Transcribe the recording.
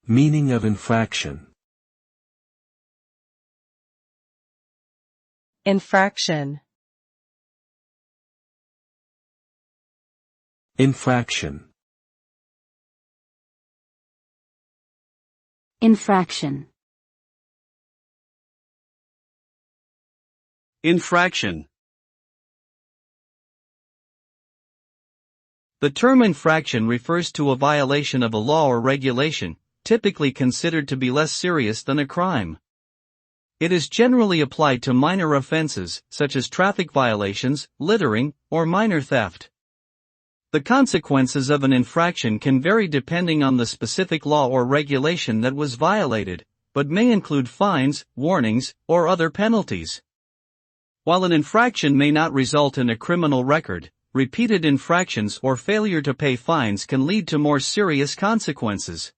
Meaning of infraction. Infraction. Infraction. Infraction. Infraction. The term infraction refers to a violation of a law or regulation, typically considered to be less serious than a crime. It is generally applied to minor offenses, such as traffic violations, littering, or minor theft. The consequences of an infraction can vary depending on the specific law or regulation that was violated, but may include fines, warnings, or other penalties. While an infraction may not result in a criminal record, repeated infractions or failure to pay fines can lead to more serious consequences.